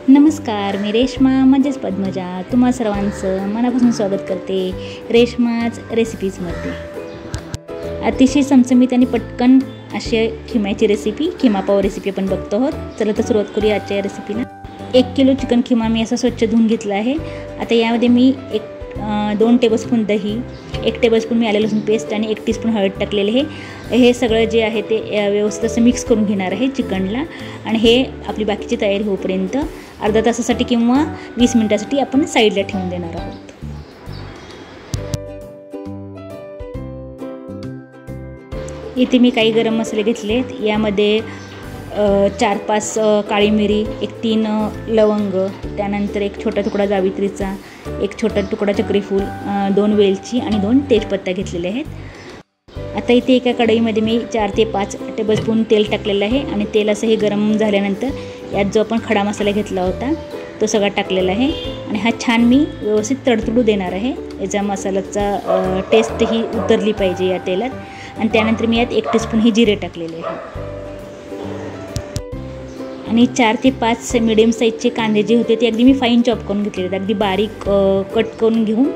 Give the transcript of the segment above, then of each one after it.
नमस्कार, मी रेश्मा म्हणजेच पद्मजा तुम्हा सर्वांचं मनापासून स्वागत करते रेश्माज रेसिपीजमध्ये। अतिशय चमचमीत आणि पटकन अशी खिम्याची रेसिपी, खिमा पाव रेसिपी आपण बघतो आहोत। चला तर सुरुवात करूया आजच्या रेसिपीला। 1 किलो चिकन खिमा मी असा स्वच्छ धुवून घेतला आहे। आता यामध्ये मी 2 टेबलस्पून दही, 1 टेबलस्पून मी आले लसूण पेस्ट आणि 1 टीस्पून हळद टाकलेले आहे। हे सगळं जे आहे ते व्यवस्थित असं मिक्स करून घेणार आहे चिकनला। आणि हे आपली बाकीची तयारी होईपर्यंत अर्धा तासासाठी किंवा 20 मिनिटांसाठी आपण साईडला ठेवून देणार आहोत। इथे मी काही गरम मसाले घेतलेत। यामध्ये 4-5 काळी मिरी, 3 लवंग, त्यानंतर 1 छोटा तुकडा जावित्रीचा, 1 छोटा तुकडा चक्रीफूल, 2 वेलची आणि 2 तेजपत्ता घेतलेले आहेत। आता इथे एका कढईमध्ये मी 4 ते 5 टेबलस्पून तेल टाकलेलं आहे आणि तेल असं हे गरम झाल्यानंतर यात जो आपण खडा मसाला घेतला होता तो सगळा टाकलेला आहे आणि हा छान मी व्यवस्थित तडतडू देणार आहे। याचा मसाल्याचा टेस्ट ही उतरली पाहिजे या तेलात। आणि त्यानंतर मी यात 1 टीस्पून ही जिरे टाकलेले आहे आणि 4 ते 5 मीडियम साईजचे कांदे जे होते ते अगदी मी फाईन चॉप करून घेतलेले आहेत। अगदी बारीक कट करून घेऊन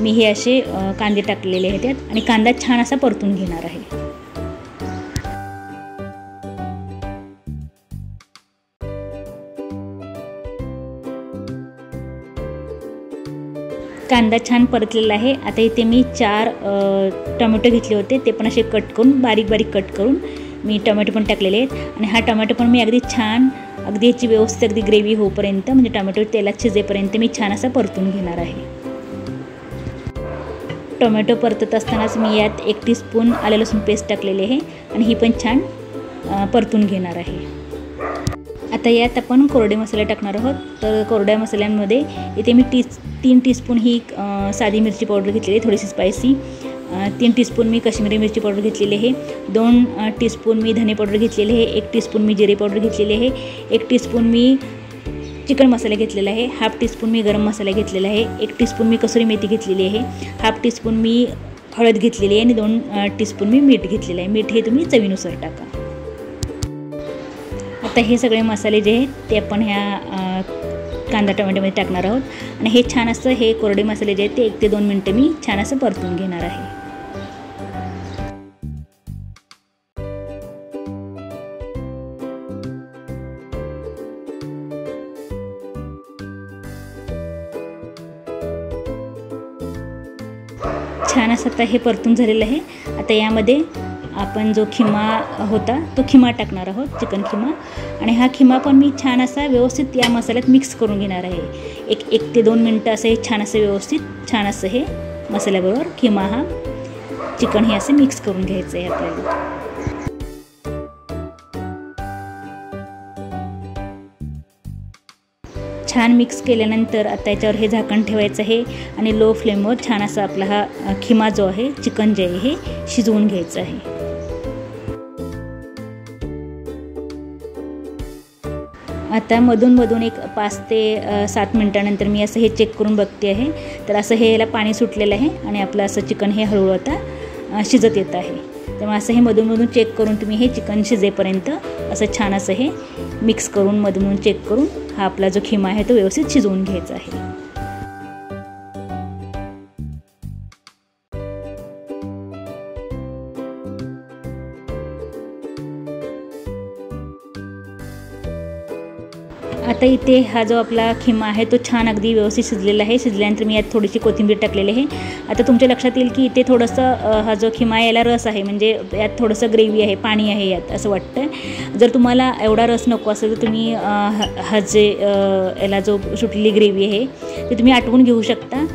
मी हे असे कांदे टाकलेले आहेत त्यात आणि कांदा छान असा परतून घेणार आहे। कांदा छान परतलेला आहे। आता इथे मी 4 टोमॅटो घेतले होते, ते पण असे कट करून बारीक कट करून मी टोमॅटो पण टाकलेले आहेत आणि हा टोमॅटो पण मी अगदी छान याची व्यवस्थित अगदी ग्रेव्ही होईपर्यंत म्हणजे टोमॅटो तेलात शिजेपर्यंत मी छान असा परतून घेणार आहे। टोमॅटो परतत असतानाच मी यात 1 टीस्पून आले लसूण पेस्ट टाकलेली आहे आणि ही पण छान परतून घेणार आहे। आता यात आपण कोरडे मसाले टाकणार आहोत। तर कोरड्या मसाल्यांमध्ये इथे मी 3 टीस्पून ही साधी मिरची पावडर घेतलेली आहे, थोडीशी स्पायसी। 3 टीस्पून मी काश्मीरी मिरची पावडर घेतलेली आहे, 2 टीस्पून मी धने पावडर घेतलेली आहे, 1 टीस्पून मी जिरे पावडर घेतलेली आहे, 1 टीस्पून मी चिकन मसाला घेतलेला आहे, हाफ टीस्पून मी गरम मसाला घेतलेला आहे, 1 टीस्पून मी कसुरी मेथी घेतलेली आहे, हाफ टीस्पून मी हळद घेतलेली आहे आणि 2 टीस्पून मी मीठ घेतलेलं आहे। मीठ हे तुम्ही चवीनुसार टाका। आता हे सगळे मसाले जे आहेत ते आपण ह्या कांदा टोमॅटोमध्ये टाकणार आहोत आणि हे छान असं हे कोरडे मसाले जे आहेत ते 1 ते 2 मिनटं मी छान असं परतून घेणार आहे। छान असं आता हे परतून झालेलं आहे। आता यामध्ये आपण जो खिमा होता तो खिमा टाकणार आहोत, चिकन खिमा। आणि हा खिमा पण मी छान असा व्यवस्थित या मसाल्यात मिक्स करून घेणार आहे। 1 ते 2 मिनटं असं हे छान असं व्यवस्थित छान असं हे मसाल्याबरोबर खिमा हा चिकन हे असं मिक्स करून घ्यायचं आहे आपल्याला। छान मिक्स केल्यानंतर आता याच्यावर हे झाकण ठेवायचं आहे आणि लो फ्लेमवर छान असा आपला हा खिमा जो आहे, चिकन जे आहे हे शिजवून घ्यायचं आहे। आता मधून एक 5 ते 7 मिनिटांनंतर मी असं हे चेक करून बघते आहे। तर असं हे याला पाणी सुटलेलं आहे आणि आपलं असं चिकन हे हळूहळू आता शिजत येत आहे। तेव्हा असं हे मधून चेक करून तुम्ही हे चिकन शिजेपर्यंत असं छान असं हे मिक्स करून मधून चेक करून हा आपला जो खिमा आहे तो व्यवस्थित शिजवून घ्यायचा आहे। आता इथे हा जो आपला खिमा आहे तो छान अगदी व्यवस्थित शिजलेला आहे। शिजल्यानंतर मी यात थोडीशी कोथिंबीर टाकलेली आहे। आता तुमच्या लक्षात येईल की इथे थोडंसं हा जो खिमा याला रस आहे, म्हणजे यात थोडंसं ग्रेव्ही आहे, पाणी आहे यात असं वाटतं। जर तुम्हाला एवढा रस नको असेल तर तुम्ही हा जे याला जो सुटलेली ग्रेव्ही आहे ते तुम्ही आटवून घेऊ शकता,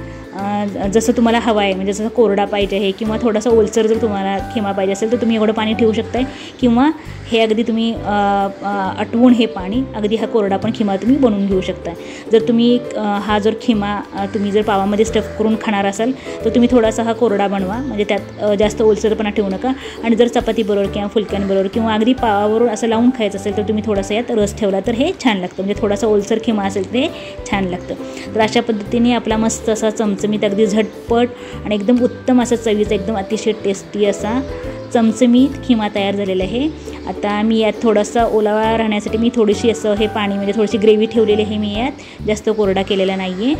जसं तुम्हाला हवा आहे। म्हणजे जसं कोरडा पाहिजे आहे किंवा थोडासा ओलसर जर तुम्हाला खिमा पाहिजे असेल तर तुम्ही एवढं पाणी ठेवू शकताय, किंवा हे अगदी तुम्ही आटवून हे पाणी अगदी हा कोरडा पण खिमा तुम्ही बनवून घेऊ शकता। जर तुम्ही हा जर खिमा तुम्ही जर पावामध्ये स्टफ करून खाणार असाल तर तुम्ही थोडासा हा कोरडा बनवा, म्हणजे त्यात जास्त ओलसरपणा ठेवू नका। आणि जर चपातीबरोबर किंवा फुलक्यांबरोबर किंवा अगदी पावाबरोबर असं लावून खायचं असेल तर तुम्ही थोडासा यात रस ठेवला तर हे छान लागतं, म्हणजे थोडासा ओलसर खिमा असेल तर हे छान लागतं। तर अशा पद्धतीने आपला मस्त असा चमचमीत अगदी झटपट आणि एकदम उत्तम असा चवीचा एकदम अतिशय टेस्टी असा चमचमीत खिमा तयार झालेला आहे. आता मी यात थोडासा ओलावा राहण्यासाठी मी थोडीशी असं हे पाणी म्हणजे थोडीशी ग्रेव्ही ठेवलेली आहे मी यात, जास्त कोरडा केलेला नाही आहे.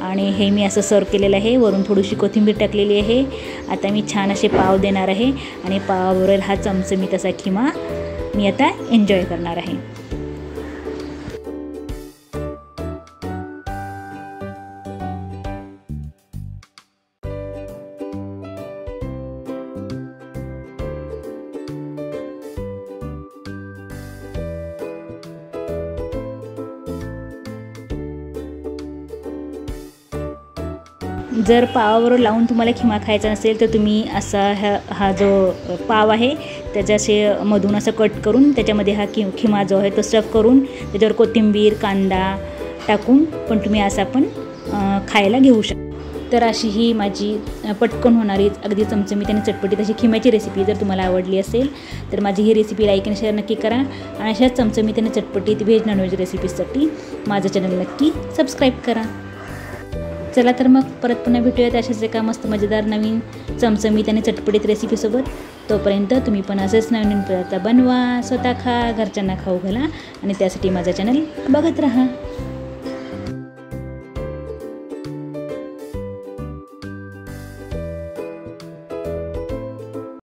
आणि हे मी असं सर्व केलेलं आहे. वरून थोडीशी कोथिंबीर टाकलेली आहे. आता मी छान असे पाव देणार आहे आणि पावावरील हा चमचमीत असा खिमा मी आता एन्जॉय करणार आहे. जर पावावर लावून तुम्हाला खिमा खायचा नसेल तर तुम्ही असा हा जो पाव आहे त्याच्या असे मधून असं कट करून त्याच्यामध्ये हा खिमा जो आहे तो स्टफ करून त्याच्यावर कोथिंबीर कांदा टाकून पण तुम्ही असा पण खायला घेऊ शकता. तर अशी ही माझी पटकन होणारी अगदी चमचमीत आणि चटपटीत अशी खिम्याची रेसिपी जर तुम्हाला आवडली असेल तर माझी ही रेसिपी लाईक आणि शेअर नक्की करा. आणि अशाच चमचमीत आणि चटपटीत व्हेज नॉनव्हेज रेसिपीजसाठी माझं चॅनल नक्की सबस्क्राईब करा. चला तर मग परत पुन्हा भेटूयात अशाच एका मस्त मजेदार नवीन चमचमीत आणि चटपटीत रेसिपीसोबत. तोपर्यंत तुम्ही पण असेच नवीन पदार्थ बनवा, स्वतः खा, घरच्यांना खाऊ घाला आणि त्यासाठी माझा चॅनल बघत राहा.